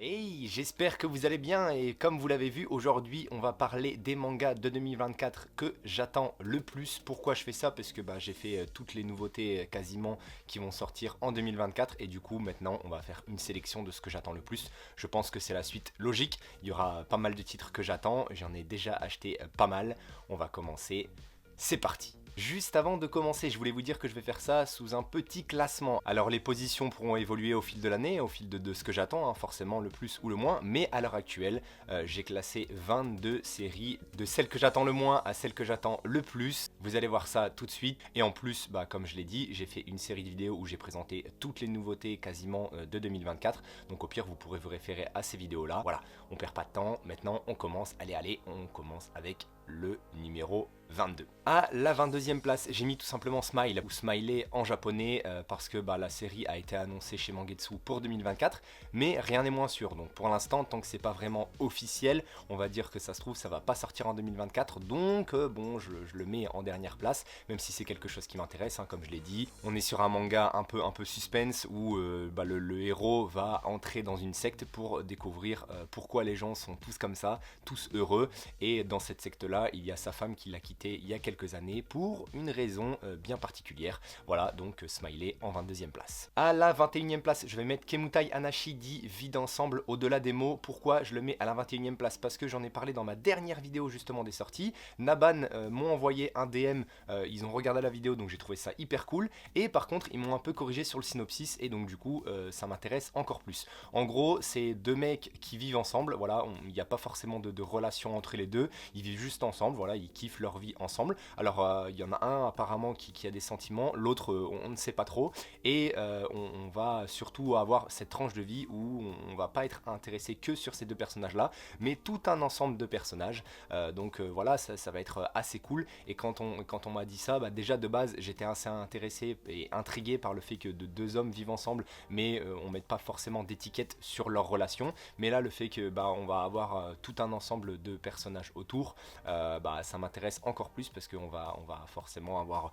Hey, j'espère que vous allez bien et comme vous l'avez vu, aujourd'hui on va parler des mangas de 2024 que j'attends le plus. Pourquoi je fais ça? Parce que j'ai fait toutes les nouveautés quasiment qui vont sortir en 2024 et du coup maintenant on va faire une sélection de ce que j'attends le plus. Je pense que c'est la suite logique, il y aura pas mal de titres que j'attends, j'en ai déjà acheté pas mal. On va commencer, c'est parti! Juste avant de commencer, je voulais vous dire que je vais faire ça sous un petit classement. Alors les positions pourront évoluer au fil de l'année, au fil de ce que j'attends, hein, forcément le plus ou le moins, mais à l'heure actuelle, j'ai classé 22 séries de celles que j'attends le moins à celles que j'attends le plus. Vous allez voir ça tout de suite. Et en plus, comme je l'ai dit, j'ai fait une série de vidéos où j'ai présenté toutes les nouveautés quasiment de 2024. Donc au pire, vous pourrez vous référer à ces vidéos-là. Voilà, on perd pas de temps. Maintenant, on commence. Allez, on commence avec le numéro 22. À la 22e place, j'ai mis tout simplement Smile, ou Smiley en japonais, parce que la série a été annoncée chez Mangetsu pour 2024, mais rien n'est moins sûr. Donc pour l'instant, tant que c'est pas vraiment officiel, on va dire que ça se trouve, ça va pas sortir en 2024, donc bon, je le mets en dernière place, même si c'est quelque chose qui m'intéresse, hein, comme je l'ai dit. On est sur un manga un peu suspense, où le héros va entrer dans une secte pour découvrir pourquoi les gens sont tous comme ça, tous heureux, et dans cette secte-là, il y a sa femme qui l'a quitté il y a quelques années pour une raison bien particulière. Voilà, donc Smiley en 22e place. À la 21e place, je vais mettre Kemutai Anashi dit Vie d'ensemble au-delà des mots. Pourquoi je le mets à la 21e place? Parce que j'en ai parlé dans ma dernière vidéo justement des sorties. Naban m'ont envoyé un DM, ils ont regardé la vidéo, donc j'ai trouvé ça hyper cool. Et par contre, ils m'ont un peu corrigé sur le synopsis et donc du coup, ça m'intéresse encore plus. En gros, c'est deux mecs qui vivent ensemble, voilà, il n'y a pas forcément de relation entre les deux, ils vivent juste ensemble, voilà, ils kiffent leur vie ensemble. Alors il y en a un apparemment qui a des sentiments, l'autre on ne sait pas trop, et on va surtout avoir cette tranche de vie où on va pas être intéressé que sur ces deux personnages là, mais tout un ensemble de personnages. Donc voilà, ça va être assez cool. Et quand on m'a dit ça, déjà de base j'étais assez intéressé et intrigué par le fait que deux hommes vivent ensemble, mais on mette pas forcément d'étiquette sur leur relation. Mais là, le fait que on va avoir tout un ensemble de personnages autour, ça m'intéresse encore plus parce qu'on va forcément avoir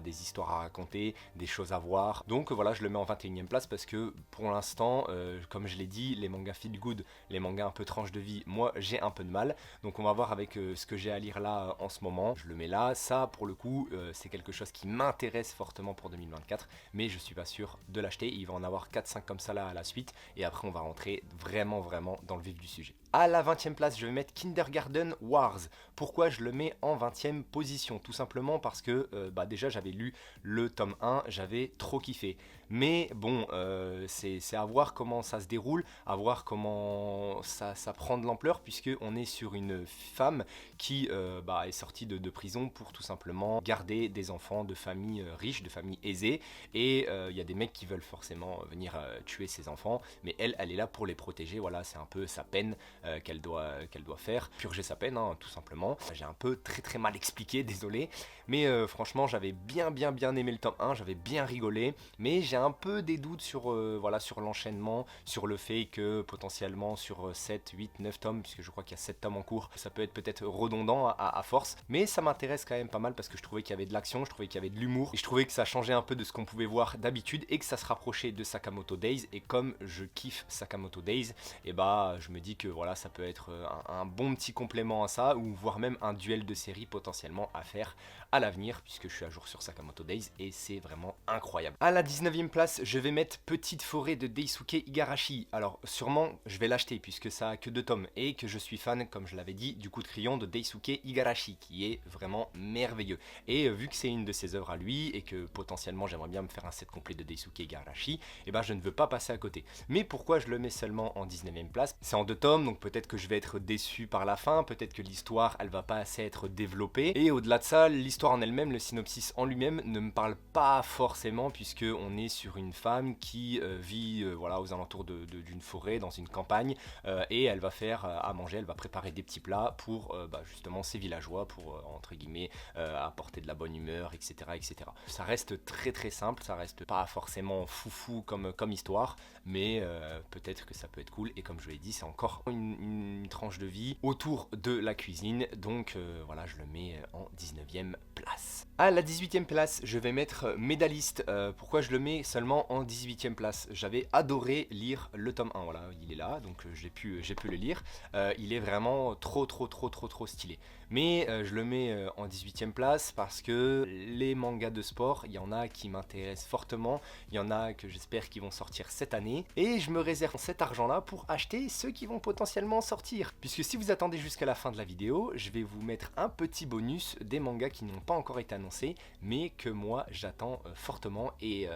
des histoires à raconter, des choses à voir. Donc voilà, je le mets en 21e place parce que pour l'instant, comme je l'ai dit, les mangas feel good, les mangas un peu tranche de vie, moi j'ai un peu de mal. Donc on va voir avec ce que j'ai à lire là en ce moment. Je le mets là. Ça, pour le coup, c'est quelque chose qui m'intéresse fortement pour 2024, mais je suis pas sûr de l'acheter. Il va en avoir 4-5 comme ça là à la suite, et après on va rentrer vraiment dans le vif du sujet. À la 20e place, je vais mettre Kindergarten Wars. Pourquoi je le mets en 20e position? Tout simplement parce que déjà j'avais lu le tome 1, j'avais trop kiffé. Mais bon, c'est à voir comment ça se déroule, à voir comment ça prend de l'ampleur, puisque on est sur une femme qui est sortie de prison pour tout simplement garder des enfants de familles riches, de familles aisées. Et il y a des mecs qui veulent forcément venir tuer ses enfants, mais elle est là pour les protéger. Voilà, c'est un peu sa peine qu'elle doit faire, purger sa peine, hein, tout simplement. J'ai un peu très mal expliqué, désolé, mais franchement j'avais bien aimé le tome 1, j'avais bien rigolé, mais j'ai un peu des doutes sur sur l'enchaînement, sur le fait que potentiellement sur 7, 8, 9 tomes, puisque je crois qu'il y a 7 tomes en cours, ça peut être peut-être redondant à force, mais ça m'intéresse quand même pas mal parce que je trouvais qu'il y avait de l'action, je trouvais qu'il y avait de l'humour, et je trouvais que ça changeait un peu de ce qu'on pouvait voir d'habitude et que ça se rapprochait de Sakamoto Days. Et comme je kiffe Sakamoto Days, et je me dis que voilà, ça peut être un bon petit complément à ça, ou voire même un duel de série potentiellement à faire à l'avenir, puisque je suis à jour sur Sakamoto Days et c'est vraiment incroyable. À la 19e place, je vais mettre Petite Forêt de Daisuke Igarashi. Alors sûrement je vais l'acheter puisque ça a que 2 tomes et que je suis fan, comme je l'avais dit, du coup de crayon de Daisuke Igarashi, qui est vraiment merveilleux. Et vu que c'est une de ses œuvres à lui et que potentiellement j'aimerais bien me faire un set complet de Daisuke Igarashi, je ne veux pas passer à côté. Mais pourquoi je le mets seulement en 19e place? C'est en 2 tomes, donc peut-être que je vais être déçu par la fin, peut-être que l'histoire elle va pas assez être développée, et au-delà de ça, l'histoire en elle-même, le synopsis en lui-même ne me parle pas forcément, puisque on est sur une femme qui vit aux alentours d'une forêt, dans une campagne, et elle va faire à manger, elle va préparer des petits plats pour justement ses villageois, pour entre guillemets apporter de la bonne humeur, etc. Ça reste très simple, ça reste pas forcément foufou comme histoire, mais peut-être que ça peut être cool. Et comme je l'ai dit, c'est encore une tranche de vie autour de la cuisine, donc voilà, je le mets en 19e place. À la 18e place, je vais mettre Médaliste. Pourquoi je le mets? seulement en 18e place. J'avais adoré lire le tome 1, voilà, il est là, donc j'ai pu le lire. Il est vraiment trop stylé. Mais je le mets en 18e place parce que les mangas de sport, il y en a qui m'intéressent fortement, il y en a que j'espère qu'ils vont sortir cette année, et je me réserve cet argent-là pour acheter ceux qui vont potentiellement sortir. Puisque si vous attendez jusqu'à la fin de la vidéo, je vais vous mettre un petit bonus des mangas qui n'ont pas encore été annoncés, mais que moi j'attends fortement, et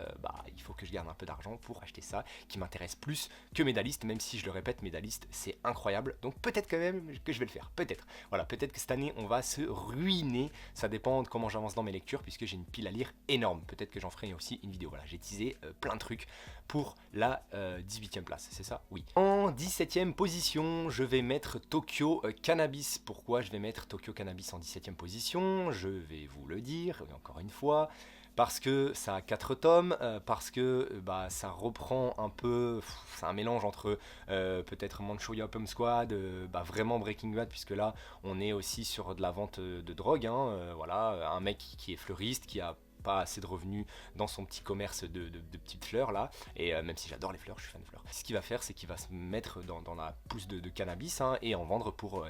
il faut que je garde un peu d'argent pour acheter ça, qui m'intéresse plus que Medalist, même si je le répète, Medalist c'est incroyable, donc peut-être quand même que je vais le faire, peut-être. Voilà, peut-être que cette année on va se ruiner, ça dépend de comment j'avance dans mes lectures, puisque j'ai une pile à lire énorme, peut-être que j'en ferai aussi une vidéo. Voilà, j'ai teasé plein de trucs pour la 18e place, c'est ça? Oui. En 17e position, je vais mettre Tokyo Cannabis. Pourquoi je vais mettre Tokyo Cannabis en 17e position? Je vais vous le dire, encore une fois. Parce que ça a 4 tomes, parce que ça reprend un peu, c'est un mélange entre peut-être Manchuria Pump Squad, vraiment Breaking Bad, puisque là on est aussi sur de la vente de drogue, hein, voilà, un mec qui est fleuriste, qui a pas assez de revenus dans son petit commerce de petites fleurs là, et même si j'adore les fleurs, je suis fan de fleurs, ce qu'il va faire c'est qu'il va se mettre dans la pousse de cannabis, hein, et en vendre pour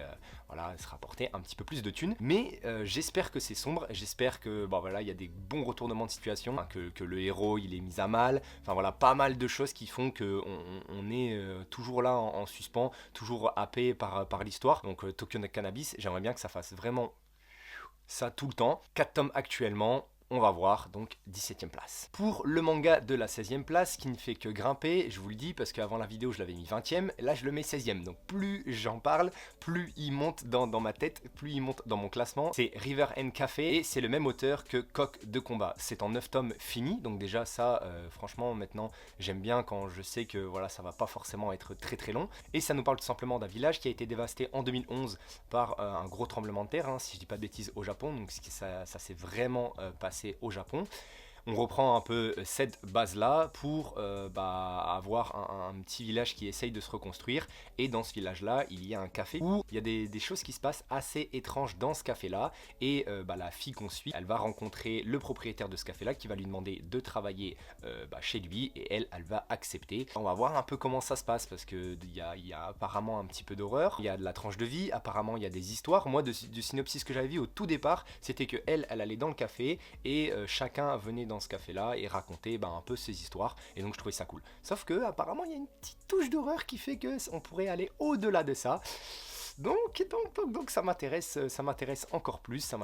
voilà, se rapporter un petit peu plus de thunes. Mais j'espère que c'est sombre, j'espère que voilà, il y a des bons retournements de situation, hein, que le héros il est mis à mal, enfin voilà, pas mal de choses qui font que on est toujours là en suspens, toujours happé par l'histoire. Donc Tokyo Cannabis, j'aimerais bien que ça fasse vraiment ça tout le temps. 4 tomes actuellement, on va voir, donc 17e place. Pour le manga de la 16e place, qui ne fait que grimper, je vous le dis, parce qu'avant la vidéo je l'avais mis 20e, là je le mets 16e, donc plus j'en parle, plus il monte dans ma tête, plus il monte dans mon classement. C'est River and Café, et c'est le même auteur que Coq de combat. C'est en 9 tomes fini, donc déjà ça, franchement maintenant, j'aime bien quand je sais que voilà, ça va pas forcément être très long, et ça nous parle tout simplement d'un village qui a été dévasté en 2011 par un gros tremblement de terre, hein, si je dis pas de bêtises, au Japon, donc ça s'est vraiment passé au Japon. On reprend un peu cette base-là pour avoir un petit village qui essaye de se reconstruire. Et dans ce village-là, il y a un café où il y a des choses qui se passent assez étranges dans ce café-là. Et la fille qu'on suit, elle va rencontrer le propriétaire de ce café-là qui va lui demander de travailler chez lui. Et elle va accepter. On va voir un peu comment ça se passe parce qu'il y a apparemment un petit peu d'horreur. Il y a de la tranche de vie, apparemment il y a des histoires. Moi, du synopsis que j'avais vu au tout départ, c'était que elle allait dans le café et chacun venait dans ce café là et raconter un peu ses histoires, et donc je trouvais ça cool. Sauf que apparemment il y a une petite touche d'horreur qui fait que on pourrait aller au-delà de ça. Donc ça m'intéresse encore plus,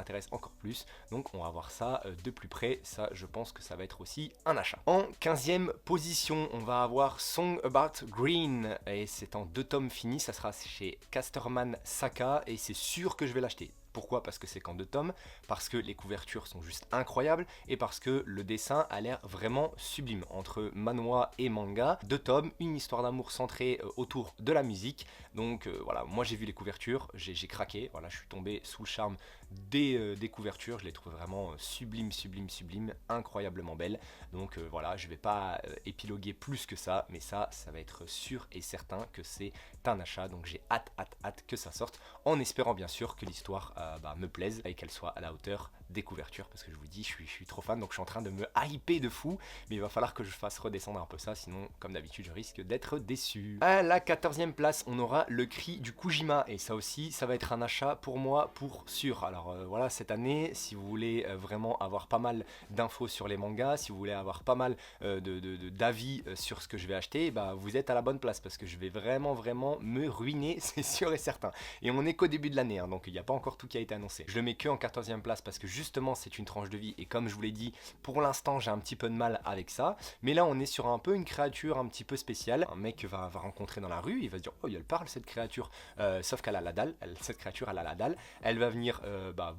donc on va voir ça de plus près. Ça, je pense que ça va être aussi un achat. En 15e position, on va avoir Song About Green, et c'est en 2 tomes finis, ça sera chez Casterman Saka, et c'est sûr que je vais l'acheter. Pourquoi? Parce que c'est qu'en 2 tomes, parce que les couvertures sont juste incroyables, et parce que le dessin a l'air vraiment sublime. Entre manhwa et manga, 2 tomes, une histoire d'amour centrée autour de la musique. Donc voilà, moi j'ai vu les couvertures, j'ai craqué, voilà, je suis tombé sous le charme des couvertures, je les trouve vraiment sublimes, incroyablement belles. Donc voilà, je vais pas épiloguer plus que ça, mais ça va être sûr et certain que c'est un achat. Donc j'ai hâte que ça sorte, en espérant bien sûr que l'histoire me plaise et qu'elle soit à la hauteur des couvertures, parce que je vous dis, je suis trop fan, donc je suis en train de me hyper de fou, mais il va falloir que je fasse redescendre un peu ça, sinon comme d'habitude je risque d'être déçu. À la 14e place, on aura Le Cri du Kujima, et ça aussi ça va être un achat pour moi pour sûr. Alors voilà, cette année, si vous voulez vraiment avoir pas mal d'infos sur les mangas, si vous voulez avoir pas mal d'avis sur ce que je vais acheter, vous êtes à la bonne place, parce que je vais vraiment me ruiner, c'est sûr et certain. Et on est qu'au début de l'année, hein, donc il n'y a pas encore tout qui a été annoncé. Je le mets que en 14e place parce que justement c'est une tranche de vie, et comme je vous l'ai dit, pour l'instant j'ai un petit peu de mal avec ça, mais là on est sur un peu une créature un petit peu spéciale. Un mec va rencontrer dans la rue, il va se dire oh, elle parle cette créature, sauf qu'elle a la dalle, cette créature elle a la dalle, elle va venir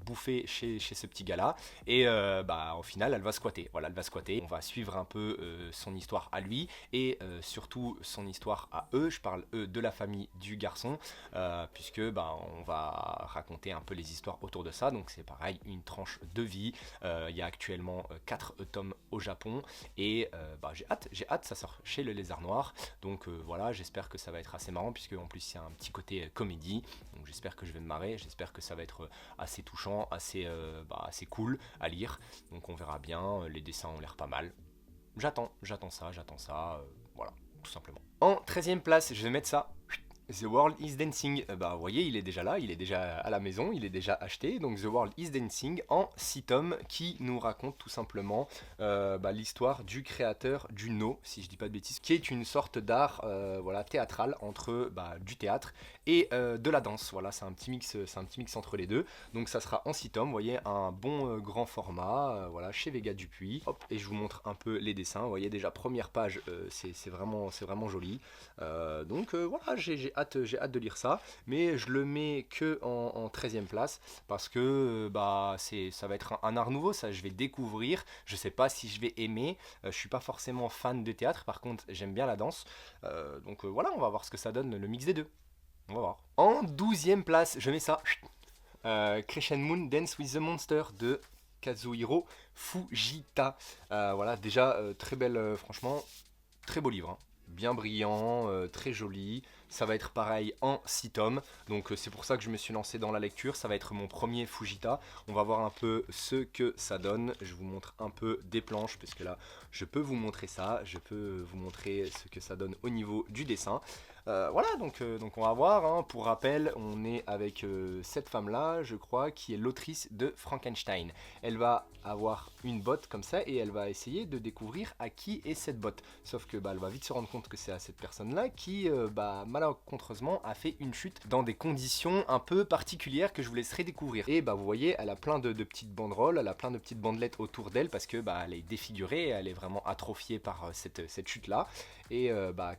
bouffer chez ce petit gars là, et au final elle va squatter, voilà, elle va squatter. On va suivre un peu son histoire à lui, et surtout son histoire à eux, je parle eux de la famille du garçon, puisque on va raconter un peu les histoires autour de ça. Donc c'est pareil, une tranche de vie. Il y a actuellement 4 tomes au Japon, et j'ai hâte, ça sort chez le Lézard Noir, donc voilà, j'espère que ça va être assez marrant, puisque en plus il y a un petit côté comédie, donc j'espère que je vais me marrer, j'espère que ça va être assez touchant, assez cool à lire, donc on verra bien. Les dessins ont l'air pas mal. j'attends ça, voilà, tout simplement. En 13e place, je vais mettre ça. The World is Dancing, bah vous voyez, il est déjà là, il est déjà à la maison, il est déjà acheté. Donc The World is Dancing en 6 tomes qui nous raconte tout simplement l'histoire du créateur du No, si je dis pas de bêtises, qui est une sorte d'art voilà, théâtral entre du théâtre et de la danse. Voilà, c'est un petit mix entre les deux. Donc ça sera en 6 tomes, vous voyez, un bon grand format, voilà, chez Vega Dupuis. Hop, et je vous montre un peu les dessins. Vous voyez déjà première page, c'est vraiment joli. Donc voilà, j'ai hâte de lire ça, mais je le mets que en 13e place parce que ça va être un art nouveau, ça je vais découvrir, je sais pas si je vais aimer, je suis pas forcément fan de théâtre, par contre j'aime bien la danse, donc voilà, on va voir ce que ça donne le mix des deux, on va voir. En 12e place, je mets ça, Crescent Moon Dance with the Monster de Kazuhiro Fujita. Voilà, déjà très belle, franchement, très beau livre, hein. Bien brillant, très joli. Ça va être pareil en 6 tomes. Donc c'est pour ça que je me suis lancé dans la lecture. Ça va être mon premier Fujita. On va voir un peu ce que ça donne. Je vous montre un peu des planches parce que là, je peux vous montrer ça. Je peux vous montrer ce que ça donne au niveau du dessin. Voilà, donc on va voir, hein. Pour rappel, on est avec cette femme-là, je crois, qui est l'autrice de Frankenstein. Elle va avoir une botte comme ça et elle va essayer de découvrir à qui est cette botte. Sauf que elle va vite se rendre compte que c'est à cette personne-là qui, malencontreusement, a fait une chute dans des conditions un peu particulières que je vous laisserai découvrir. Et vous voyez, elle a plein de petites banderoles, elle a plein de petites bandelettes autour d'elle parce que elle est défigurée, elle est vraiment atrophiée par cette chute-là. Et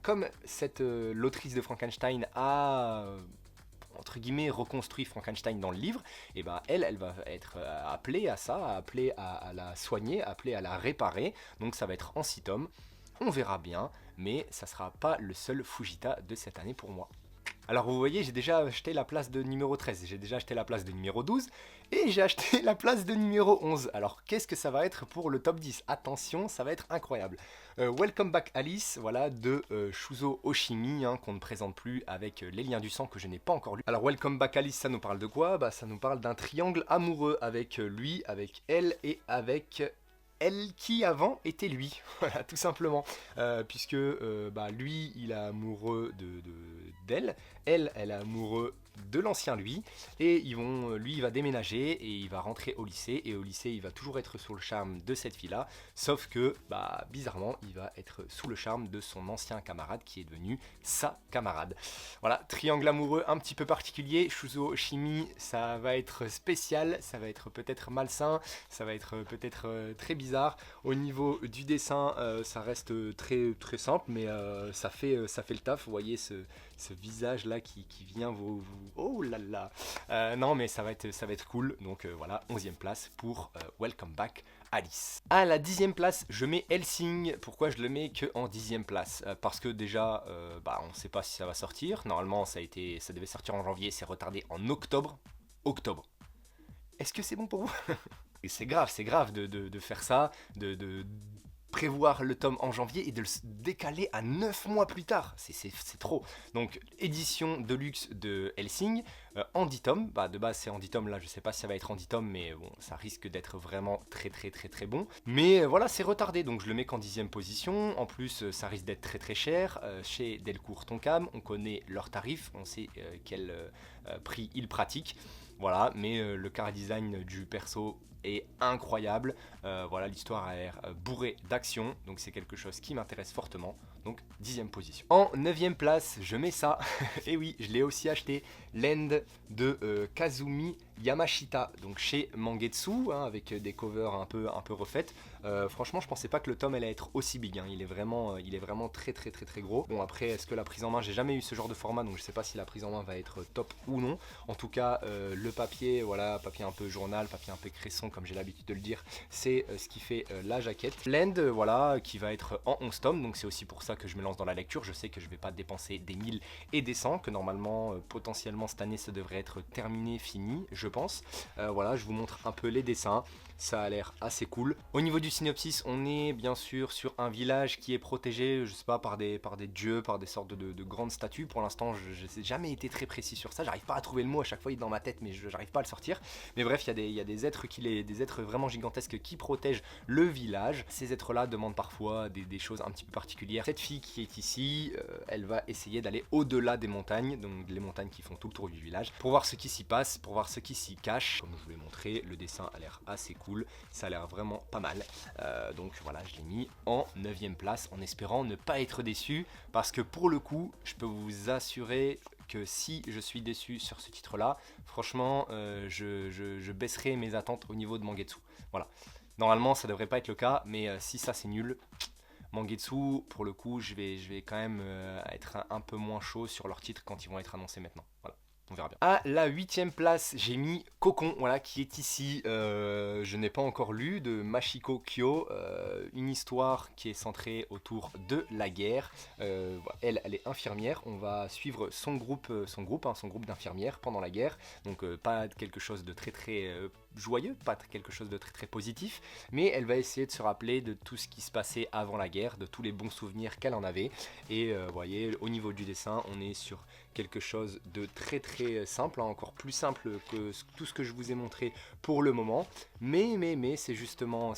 comme l'autrice de Frankenstein a entre guillemets reconstruit Frankenstein dans le livre, et elle va être appelée à ça, appelée à la soigner, appelée à la réparer. Donc ça va être en 6 tomes. On verra bien, mais ça sera pas le seul Fujita de cette année pour moi. Alors vous voyez, j'ai déjà acheté la place de numéro 13, j'ai déjà acheté la place de numéro 12 et j'ai acheté la place de numéro 11. Alors qu'est-ce que ça va être pour le top 10? Attention, ça va être incroyable. Welcome Back Alice, voilà, de Shuzo Oshimi, hein, qu'on ne présente plus avec Les Liens du Sang que je n'ai pas encore lu. Alors Welcome Back Alice, ça nous parle de quoi? Ça nous parle d'un triangle amoureux avec lui, avec elle et avec elle qui avant était lui, voilà, tout simplement, puisque lui il est amoureux d'elle, elle est amoureux de l'ancien lui, et lui il va déménager et il va rentrer au lycée, et au lycée il va toujours être sous le charme de cette fille là, sauf que bizarrement il va être sous le charme de son ancien camarade qui est devenu sa camarade. Voilà, triangle amoureux un petit peu particulier. Shuzo Oshimi, ça va être spécial, ça va être peut-être malsain, ça va être peut-être très bizarre. Au niveau du dessin, ça reste très très simple, mais ça fait le taf. Vous voyez ce visage là qui vient vous oh là là, non mais ça va être cool. Donc voilà, 11e place pour Welcome Back Alice. À la 10e place, je mets Hellsing. Pourquoi je le mets que en 10e place? Parce que déjà, on ne sait pas si ça va sortir. Normalement, ça devait sortir en janvier, c'est retardé en octobre. Octobre. Est-ce que c'est bon pour vous? Et c'est grave de faire ça, de prévoir le tome en janvier et de le décaler à 9 mois plus tard. C'est trop. Donc, édition de luxe de Hellsing, en 10 tomes. De base, c'est en 10 tomes. Là, je sais pas si ça va être en 10 tomes, mais bon, ça risque d'être vraiment très bon. Mais voilà, c'est retardé, donc je le mets qu'en 10e position. En plus, ça risque d'être très cher. Chez Delcourt Tonkam, on connaît leurs tarifs, on sait quel prix ils pratiquent. Voilà, mais le chara design du perso est incroyable. Voilà, l'histoire a l'air bourrée d'action, donc c'est quelque chose qui m'intéresse fortement. Donc 10e position. En 9e place, je mets ça. Et oui, je l'ai aussi acheté. L'End de Kazumi Yamashita, donc chez Mangetsu, hein, avec des covers un peu refaites. Franchement, je pensais pas que le tome allait être aussi big, hein. Il est vraiment très gros. Bon, après, est-ce que la prise en main, j'ai jamais eu ce genre de format, donc je sais pas si la prise en main va être top ou non. En tout cas, le papier, voilà, papier un peu journal, papier un peu cresson, comme j'ai l'habitude de le dire, c'est ce qui fait la jaquette. L'End, voilà, qui va être en 11 tomes, donc c'est aussi pour ça que je me lance dans la lecture, je sais que je vais pas dépenser des 1000 et des 100, que normalement, potentiellement cette année, ça devrait être terminé, fini, je pense. Voilà, je vous montre un peu les dessins. Ça a l'air assez cool. Au niveau du synopsis, on est bien sûr sur un village qui est protégé, je sais pas, par des dieux, par des sortes de grandes statues. Pour l'instant, je n'ai jamais été très précis sur ça. J'arrive pas à trouver le mot, à chaque fois il est dans ma tête, mais je n'arrive pas à le sortir. Mais bref, il y a des êtres des êtres vraiment gigantesques qui protègent le village. Ces êtres-là demandent parfois des choses un petit peu particulières. Cette fille qui est ici, elle va essayer d'aller au-delà des montagnes, donc les montagnes qui font tout le tour du village, pour voir ce qui s'y passe, pour voir ce qui s'y cache. Comme je vous l'ai montré, le dessin a l'air assez cool. Ça a l'air vraiment pas mal. Donc voilà, je l'ai mis en 9ème place en espérant ne pas être déçu. Parce que pour le coup, je peux vous assurer que si je suis déçu sur ce titre-là, franchement, je baisserai mes attentes au niveau de Mangetsu. Voilà. Normalement, ça devrait pas être le cas, mais si ça c'est nul, Mangetsu, pour le coup, je vais quand même être un peu moins chaud sur leurs titres quand ils vont être annoncés maintenant. Voilà. On verra bien. À la 8ème place, j'ai mis Cocon, voilà, qui est ici. Je n'ai pas encore lu de Machiko Kyo, une histoire qui est centrée autour de la guerre. Elle est infirmière. On va suivre son groupe d'infirmières pendant la guerre. Donc pas quelque chose de très joyeux, pas quelque chose de très positif, mais elle va essayer de se rappeler de tout ce qui se passait avant la guerre, de tous les bons souvenirs qu'elle en avait. Et vous voyez, au niveau du dessin, on est sur quelque chose de très simple, hein, encore plus simple que tout ce que je vous ai montré pour le moment, mais c'est justement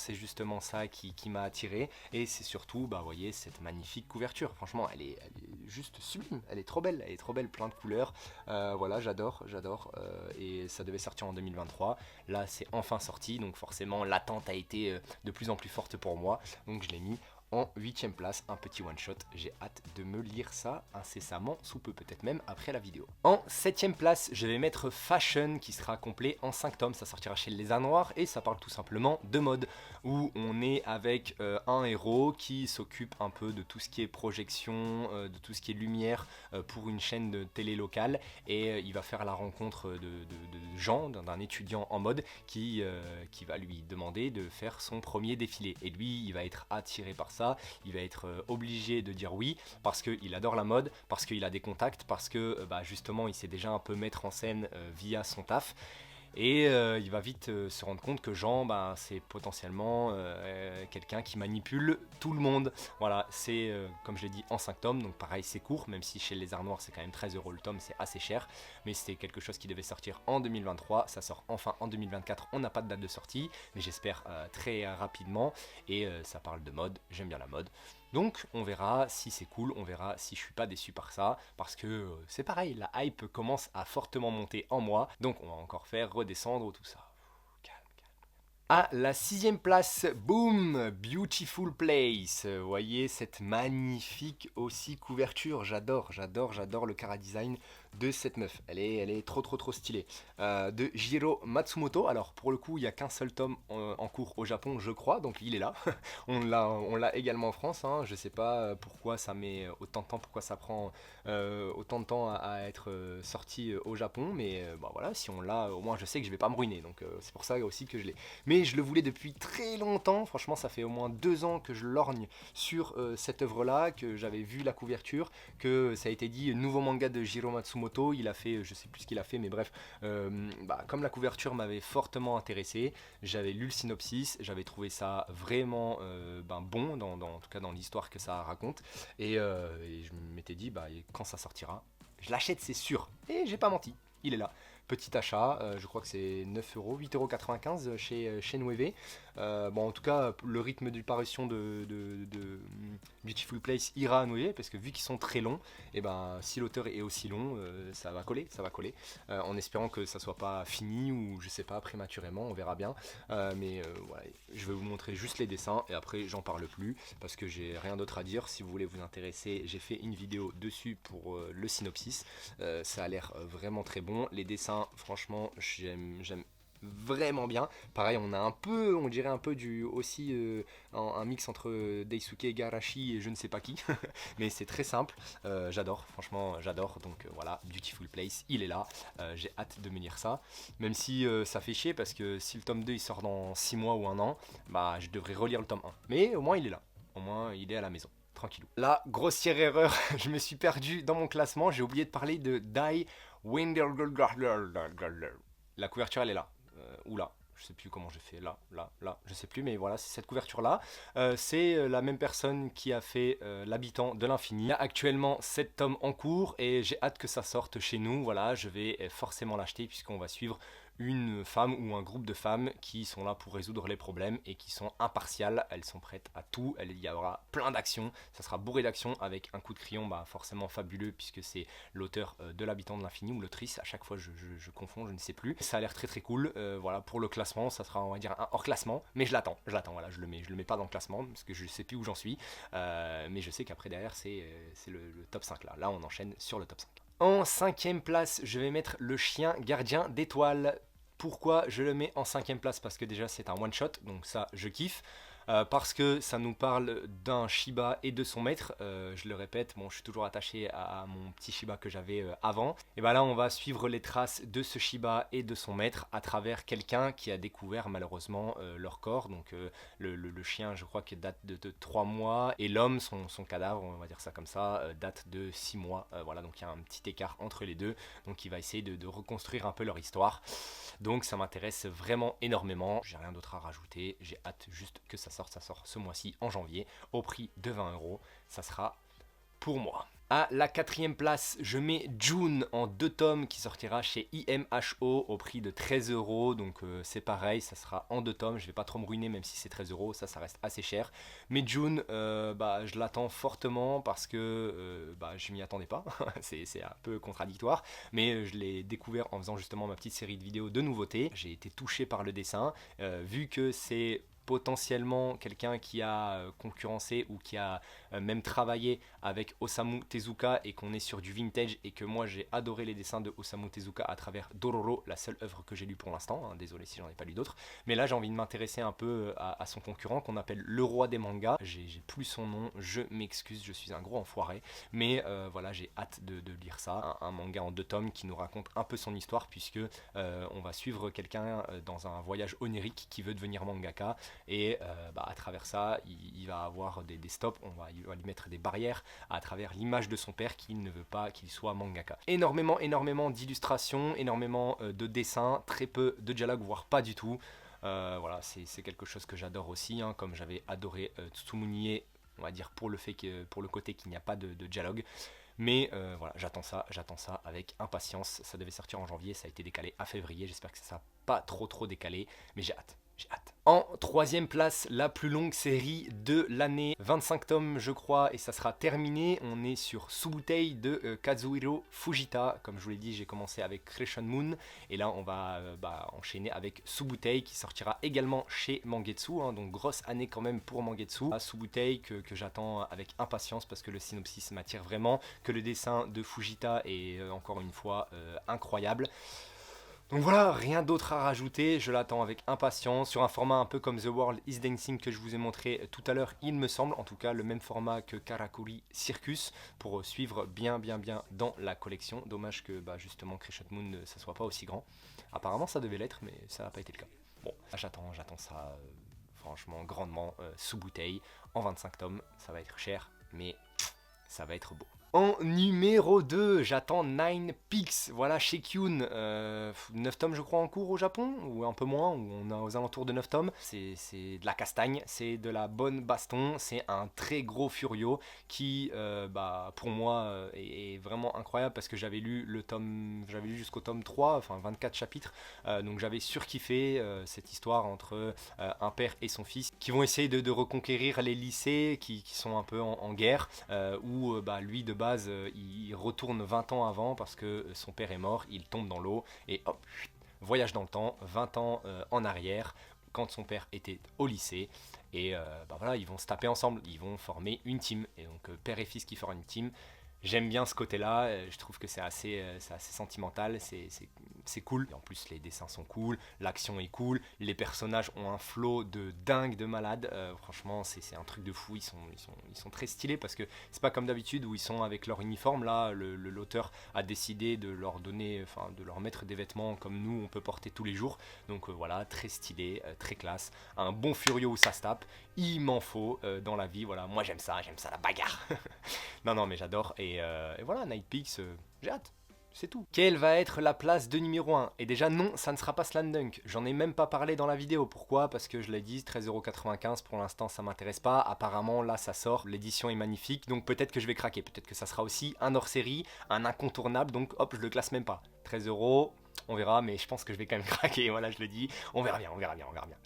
ça qui m'a attiré, et c'est surtout, bah voyez, cette magnifique couverture. Franchement, elle est juste sublime, elle est trop belle, plein de couleurs. Voilà, j'adore, et ça devait sortir en 2023. Là, c'est enfin sorti, donc forcément l'attente a été de plus en plus forte pour moi, donc je l'ai mis en 8ème place, un petit one shot. J'ai hâte de me lire ça incessamment, sous peu, peut-être même après la vidéo. En 7ème place, je vais mettre Fashion, qui sera complet en 5 tomes. Ça sortira chez Les Arts Noirs et ça parle tout simplement de mode, où on est avec un héros qui s'occupe un peu de tout ce qui est projection, de tout ce qui est lumière pour une chaîne de télé locale, et il va faire la rencontre de Jean, d'un étudiant en mode qui va lui demander de faire son premier défilé, et lui il va être attiré par ça. Il va être obligé de dire oui parce qu'il adore la mode, parce qu'il a des contacts, parce que justement il sait déjà un peu mettre en scène via son taf. Et il va vite se rendre compte que Jean, c'est potentiellement quelqu'un qui manipule tout le monde. Voilà, c'est comme je l'ai dit en 5 tomes, donc pareil c'est court, même si chez Les Arts Noirs c'est quand même 13 € le tome, c'est assez cher. Mais c'était quelque chose qui devait sortir en 2023, ça sort enfin en 2024, on n'a pas de date de sortie, mais j'espère très rapidement. Et ça parle de mode, j'aime bien la mode. Donc on verra si c'est cool, on verra si je suis pas déçu par ça, parce que c'est pareil, la hype commence à fortement monter en moi, donc on va encore faire redescendre tout ça. À la 6ème place, boum, Beautiful Place. Vous voyez cette magnifique aussi couverture, j'adore le chara-design de cette meuf, elle est trop stylée. De Jiro Matsumoto. Alors pour le coup il n'y a qu'un seul tome en cours au Japon, je crois, donc il est là. on l'a également en France, hein. Je sais pas pourquoi ça met autant de temps, pourquoi ça prend autant de temps à être sorti au Japon, mais voilà, si on l'a, au moins je sais que je vais pas me ruiner, donc c'est pour ça aussi que je l'ai. Mais je le voulais depuis très longtemps, franchement ça fait au moins 2 ans que je lorgne sur cette œuvre là, que j'avais vu la couverture, que ça a été dit nouveau manga de Jiro Matsumoto. Il a fait, je sais plus ce qu'il a fait, mais bref, comme la couverture m'avait fortement intéressé, j'avais lu le synopsis, j'avais trouvé ça vraiment bon, en tout cas dans l'histoire que ça raconte, et je m'étais dit, quand ça sortira, je l'achète, c'est sûr, et j'ai pas menti, il est là. Petit achat, je crois que c'est 9 €, 8,95 € chez Nueve. En tout cas, le rythme de parution de Beautiful Place ira à Nueve, parce que vu qu'ils sont très longs, et si l'auteur est aussi long, ça va coller. En espérant que ça soit pas fini ou je sais pas, prématurément, on verra bien. Mais voilà, je vais vous montrer juste les dessins et après j'en parle plus parce que j'ai rien d'autre à dire. Si vous voulez vous intéresser, j'ai fait une vidéo dessus pour le synopsis. Ça a l'air vraiment très bon. Les dessins, franchement, j'aime vraiment bien. Pareil, on dirait un peu un mix entre Daisuke Igarashi et je ne sais pas qui, mais c'est très simple. Franchement j'adore. Donc voilà, Beautiful Place, il est là. J'ai hâte de me lire ça, même si ça fait chier parce que si le tome 2 il sort dans 6 mois ou 1 an, je devrais relire le tome 1. Mais au moins il est là, au moins il est à la maison. tranquillou. La grossière erreur, je me suis perdu dans mon classement, j'ai oublié de parler de Die Windergulgardler. La couverture elle est là, ou là. Je sais plus comment j'ai fait, là, je sais plus, mais voilà, c'est cette couverture-là. C'est la même personne qui a fait L'Habitant de l'Infini. Il y a actuellement 7 tomes en cours et j'ai hâte que ça sorte chez nous. Voilà, je vais forcément l'acheter puisqu'on va suivre une femme ou un groupe de femmes qui sont là pour résoudre les problèmes et qui sont impartiales. Elles sont prêtes à tout, il y aura plein d'actions, ça sera bourré d'actions avec un coup de crayon forcément fabuleux puisque c'est l'auteur de L'Habitant de l'Infini ou l'autrice, à chaque fois je confonds, je ne sais plus. Ça a l'air très très cool, voilà, pour le classement, ça sera on va dire un hors classement, mais je l'attends, voilà, je le mets pas dans le classement parce que je sais plus où j'en suis, mais je sais qu'après derrière c'est le top 5 là, on enchaîne sur le top 5. En 5ème place, je vais mettre Le Chien Gardien d'Étoiles. Pourquoi je le mets en 5ème place? Parce que déjà c'est un one shot, donc ça je kiffe. Parce que ça nous parle d'un Shiba et de son maître. Je le répète, bon, je suis toujours attaché à mon petit Shiba que j'avais avant. Et là, on va suivre les traces de ce Shiba et de son maître à travers quelqu'un qui a découvert malheureusement leur corps. Donc le chien, je crois qu'il date de 3 mois et l'homme, son cadavre, on va dire ça comme ça, date de 6 mois. Voilà, donc il y a un petit écart entre les deux. Donc il va essayer de reconstruire un peu leur histoire. Donc ça m'intéresse vraiment énormément. J'ai rien d'autre à rajouter. J'ai hâte juste que ça sort ce mois-ci en janvier au prix de 20 €. Ça sera pour moi. À la 4ème place, je mets June en 2 tomes qui sortira chez IMHO au prix de 13 €. Donc c'est pareil, ça sera en 2 tomes. Je vais pas trop me ruiner même si c'est 13 €, ça reste assez cher. Mais June, je l'attends fortement parce que je m'y attendais pas. c'est un peu contradictoire. Mais je l'ai découvert en faisant justement ma petite série de vidéos de nouveautés. J'ai été touché par le dessin. Vu que c'est potentiellement quelqu'un qui a concurrencé ou qui a même travaillé avec Osamu Tezuka et qu'on est sur du vintage et que moi j'ai adoré les dessins de Osamu Tezuka à travers Dororo, la seule œuvre que j'ai lue pour l'instant, hein, désolé si j'en ai pas lu d'autres, mais là j'ai envie de m'intéresser un peu à son concurrent qu'on appelle le roi des mangas. J'ai plus son nom, je m'excuse, je suis un gros enfoiré, mais voilà, j'ai hâte de lire ça, un manga en 2 tomes qui nous raconte un peu son histoire puisque on va suivre quelqu'un dans un voyage onirique qui veut devenir mangaka. Et à travers ça, il va avoir des stops, il va lui mettre des barrières à travers l'image de son père qu'il ne veut pas qu'il soit mangaka. Énormément d'illustrations, énormément de dessins, très peu de dialogue, voire pas du tout. Voilà, c'est quelque chose que j'adore aussi, hein, comme j'avais adoré Tsumunie, on va dire pour le côté qu'il n'y a pas de dialogue. Mais voilà, j'attends ça avec impatience. Ça devait sortir en janvier, ça a été décalé à février. J'espère que ça ne sera pas trop décalé, mais j'ai hâte. En 3ème place, la plus longue série de l'année, 25 tomes je crois, et ça sera terminé. On est sur Subutei de Kazuhiro Fujita. Comme je vous l'ai dit, j'ai commencé avec Crescent Moon, et là on va enchaîner avec Subutei qui sortira également chez Mangetsu, hein, donc grosse année quand même pour Mangetsu. Subutei que j'attends avec impatience parce que le synopsis m'attire vraiment, que le dessin de Fujita est encore une fois incroyable. Donc voilà, rien d'autre à rajouter, je l'attends avec impatience, sur un format un peu comme The World is Dancing que je vous ai montré tout à l'heure, il me semble, en tout cas le même format que Karakuri Circus, pour suivre bien dans la collection. Dommage que justement Crescent Moon ça soit pas aussi grand, apparemment ça devait l'être mais ça n'a pas été le cas. Bon, j'attends ça franchement grandement, sous bouteille, en 25 tomes, ça va être cher, mais ça va être beau. En numéro 2, j'attends Nine Peaks, voilà, chez Kyun, 9 tomes je crois en cours au Japon, ou un peu moins, ou on a aux alentours de 9 tomes. C'est de la castagne, c'est de la bonne baston, c'est un très gros furio qui, pour moi, est vraiment incroyable parce que j'avais lu jusqu'au tome 3, enfin 24 chapitres, donc j'avais surkiffé cette histoire entre un père et son fils qui vont essayer de reconquérir les lycées qui sont un peu en guerre, où lui de base il retourne 20 ans avant parce que son père est mort, il tombe dans l'eau et hop, voyage dans le temps, 20 ans en arrière quand son père était au lycée et voilà, ils vont se taper ensemble, ils vont former une team et donc père et fils qui forment une team. J'aime bien ce côté-là, je trouve que c'est assez sentimental, c'est c'est cool. Et en plus les dessins sont cool, l'action est cool, les personnages ont un flow de dingue, de malade. Franchement c'est un truc de fou, ils sont très stylés parce que c'est pas comme d'habitude où ils sont avec leur uniforme. Là l'auteur a décidé de leur donner, enfin de leur mettre des vêtements comme nous on peut porter tous les jours. Donc voilà, très stylé, très classe. Un bon Furio où ça se tape, il m'en faut dans la vie. Voilà, moi j'aime ça la bagarre. Non mais j'adore et voilà, Nightpix, j'ai hâte. C'est tout. Quelle va être la place de numéro 1? Et déjà non, ça ne sera pas Slam Dunk. J'en ai même pas parlé dans la vidéo. Pourquoi? Parce que je l'ai dit, 13,95€ pour l'instant ça m'intéresse pas. Apparemment là ça sort, l'édition est magnifique. Donc peut-être que je vais craquer. Peut-être que ça sera aussi un hors-série, un incontournable. Donc hop, je le classe même pas. 13€. On verra, mais je pense que je vais quand même craquer, voilà, je le dis. On verra bien.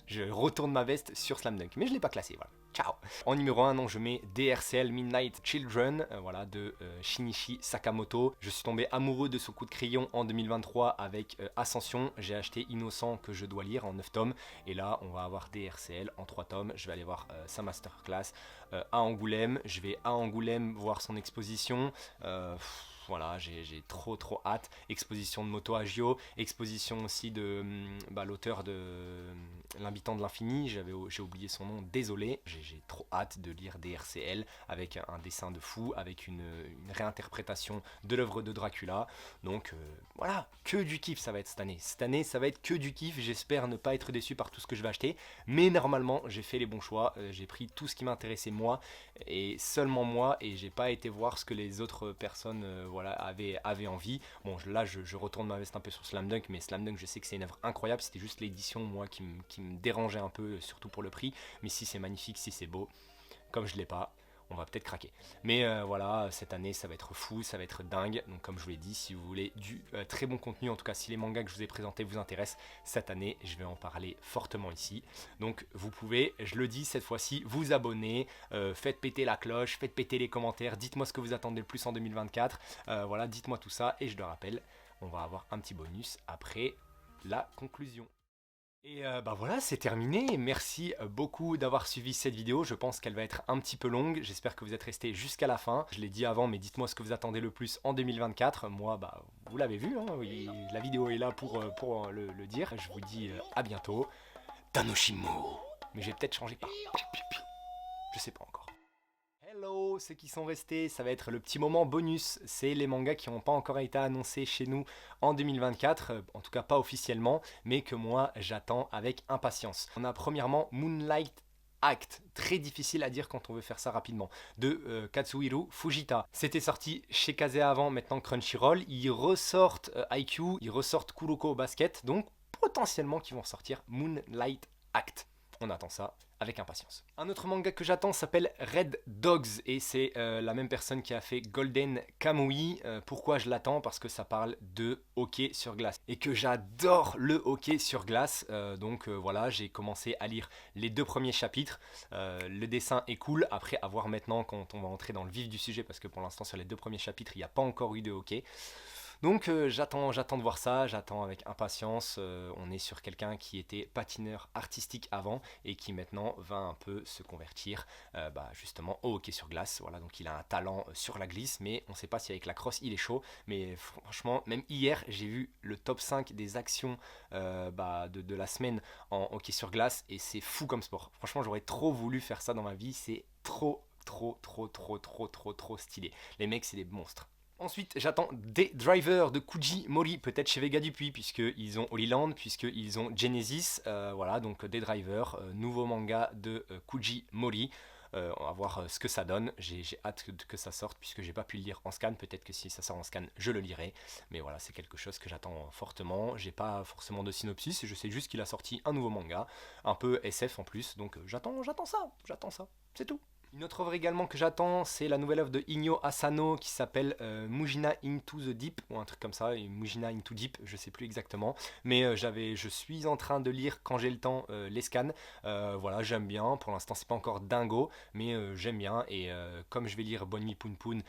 Je retourne ma veste sur Slam Dunk, mais je l'ai pas classé, voilà. Ciao. En numéro 1, non, je mets DRCL Midnight Children, voilà, de Shinichi Sakamoto. Je suis tombé amoureux de ce coup de crayon en 2023 avec Ascension. J'ai acheté Innocent que je dois lire en 9 tomes. Et là, on va avoir DRCL en 3 tomes. Je vais aller voir sa masterclass à Angoulême. Je vais à Angoulême voir son exposition. Voilà, j'ai trop hâte. Exposition de Moto Hagio, exposition aussi de l'auteur de L'Habitant de l'Infini, j'ai oublié son nom, désolé. J'ai trop hâte de lire DRCL avec un dessin de fou, avec une réinterprétation de l'œuvre de Dracula. Donc voilà, que du kiff ça va être cette année. Cette année ça va être que du kiff, j'espère ne pas être déçu par tout ce que je vais acheter. Mais normalement j'ai fait les bons choix, j'ai pris tout ce qui m'intéressait moi et seulement moi, et j'ai pas été voir ce que les autres personnes voilà, avait envie. Bon, là je retourne ma veste un peu sur Slam Dunk, mais Slam Dunk je sais que c'est une œuvre incroyable. C'était juste l'édition moi qui me dérangeait un peu, surtout pour le prix. Mais si c'est magnifique, si c'est beau, comme je l'ai pas, on va peut-être craquer. Mais voilà, cette année ça va être fou, ça va être dingue. Donc comme je vous l'ai dit, si vous voulez du très bon contenu, en tout cas si les mangas que je vous ai présentés vous intéressent, cette année je vais en parler fortement ici. Donc vous pouvez, je le dis cette fois-ci, vous abonner, faites péter la cloche, faites péter les commentaires, dites-moi ce que vous attendez le plus en 2024. Voilà, dites-moi tout ça et je le rappelle, on va avoir un petit bonus après la conclusion. Et voilà, c'est terminé. Merci beaucoup d'avoir suivi cette vidéo. Je pense qu'elle va être un petit peu longue. J'espère que vous êtes restés jusqu'à la fin. Je l'ai dit avant, mais dites-moi ce que vous attendez le plus en 2024. Moi, vous l'avez vu, hein, oui, la vidéo est là pour le dire. Je vous dis à bientôt. Tanoshimo. Mais j'ai peut-être changé pas. Je sais pas encore. Hello, ceux qui sont restés, ça va être le petit moment bonus. C'est les mangas qui n'ont pas encore été annoncés chez nous en 2024, en tout cas pas officiellement, mais que moi j'attends avec impatience. On a premièrement Moonlight Act, très difficile à dire quand on veut faire ça rapidement, de Katsuhiro Fujita. C'était sorti chez Kazé avant, maintenant Crunchyroll. Ils ressortent IQ, ils ressortent Kuroko Basket, donc potentiellement qu'ils vont sortir Moonlight Act. On attend ça avec impatience. Un autre manga que j'attends s'appelle Red Dogs et c'est la même personne qui a fait Golden Kamui. Pourquoi je l'attends? Parce que ça parle de hockey sur glace et que j'adore le hockey sur glace. Donc voilà, j'ai commencé à lire les 2 premiers chapitres. Le dessin est cool. Après, à voir maintenant quand on va entrer dans le vif du sujet parce que pour l'instant sur les 2 premiers chapitres, il n'y a pas encore eu de hockey. Donc j'attends de voir ça, j'attends avec impatience. On est sur quelqu'un qui était patineur artistique avant et qui maintenant va un peu se convertir justement au hockey sur glace. Voilà, donc il a un talent sur la glisse, mais on ne sait pas si avec la crosse il est chaud. Mais franchement, même hier, j'ai vu le top 5 des actions de la semaine en hockey sur glace et c'est fou comme sport. Franchement, j'aurais trop voulu faire ça dans ma vie, c'est trop stylé. Les mecs, c'est des monstres. Ensuite, j'attends des drivers de Kuji Mori, peut-être chez Vega Dupuis, puisqu'ils ont Holy Land, puisqu'ils ont Genesis. Voilà, donc des drivers, nouveau manga de Kuji Mori. On va voir ce que ça donne. J'ai hâte que ça sorte, puisque j'ai pas pu le lire en scan. Peut-être que si ça sort en scan, je le lirai. Mais voilà, c'est quelque chose que j'attends fortement. J'ai pas forcément de synopsis, je sais juste qu'il a sorti un nouveau manga, un peu SF en plus. Donc j'attends ça, c'est tout. Une autre œuvre également que j'attends, c'est la nouvelle œuvre de Inyo Asano qui s'appelle Mujina Into the Deep, ou un truc comme ça, Mujina Into Deep, je sais plus exactement. Mais je suis en train de lire quand j'ai le temps les scans. Voilà, j'aime bien. Pour l'instant, c'est pas encore dingo, mais j'aime bien. Et comme je vais lire Bonnie Poon Poon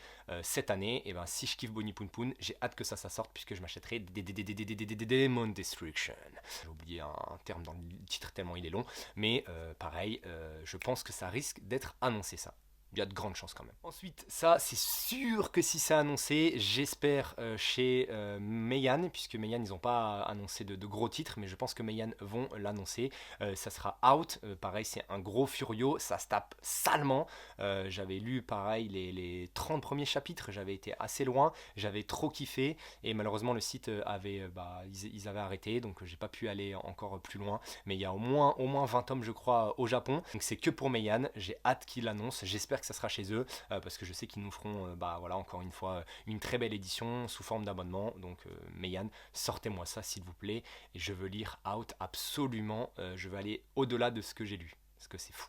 cette année, et ben si je kiffe Bonnie Poon Poon, j'ai hâte que ça sorte puisque je m'achèterai Demon Destruction. J'ai oublié un terme dans le titre tellement il est long, mais pareil, je pense que ça risque d'être annoncé ça. Il y a de grandes chances quand même. Ensuite, ça c'est sûr que si c'est annoncé, j'espère chez Meian, puisque Meian ils n'ont pas annoncé de gros titres, mais je pense que Meian vont l'annoncer. Ça sera Out, pareil c'est un gros Furio, ça se tape salement. J'avais lu pareil les 30 premiers chapitres, j'avais été assez loin, j'avais trop kiffé, et malheureusement le site ils avaient arrêté, donc j'ai pas pu aller encore plus loin, mais il y a au moins 20 tomes je crois au Japon, donc c'est que pour Meian, j'ai hâte qu'ils l'annoncent, j'espère que ça sera chez eux, parce que je sais qu'ils nous feront, encore une fois, une très belle édition sous forme d'abonnement, donc Meian, sortez-moi ça s'il vous plaît, et je veux lire Out absolument, je veux aller au-delà de ce que j'ai lu, parce que c'est fou.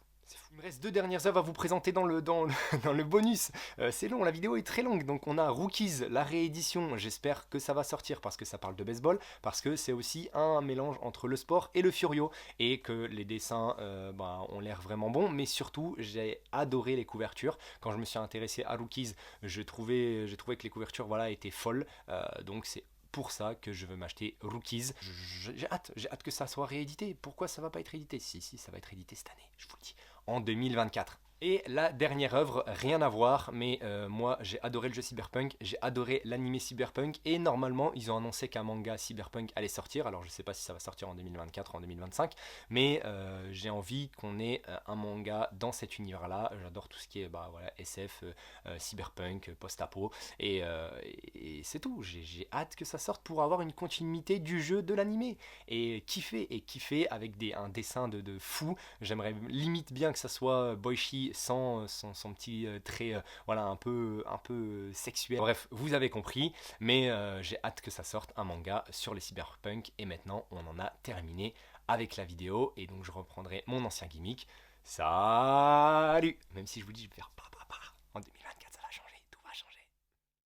Il me reste 2 dernières œuvres à vous présenter dans le bonus. C'est long, la vidéo est très longue. Donc on a Rookies, la réédition. J'espère que ça va sortir parce que ça parle de baseball. Parce que c'est aussi un mélange entre le sport et le Furio. Et que les dessins ont l'air vraiment bons. Mais surtout, j'ai adoré les couvertures. Quand je me suis intéressé à Rookies, j'ai trouvé que les couvertures étaient folles. Donc c'est pour ça que je veux m'acheter Rookies. J'ai hâte que ça soit réédité. Pourquoi ça va pas être réédité? Si, ça va être réédité cette année, je vous le dis, en 2024. Et la dernière œuvre, rien à voir, mais moi j'ai adoré le jeu Cyberpunk, j'ai adoré l'animé Cyberpunk, et normalement ils ont annoncé qu'un manga Cyberpunk allait sortir, alors je sais pas si ça va sortir en 2024 ou en 2025, mais j'ai envie qu'on ait un manga dans cet univers-là, j'adore tout ce qui est SF, Cyberpunk, post-apo, et c'est tout, j'ai hâte que ça sorte pour avoir une continuité du jeu de l'animé, et kiffer avec un dessin de fou, j'aimerais limite bien que ça soit Boichi sans son petit trait un peu sexuel. Bref, vous avez compris, mais j'ai hâte que ça sorte un manga sur les cyberpunk, et maintenant on en a terminé avec la vidéo, et donc je reprendrai mon ancien gimmick. Salut! Même si je vous dis je vais faire en 2024.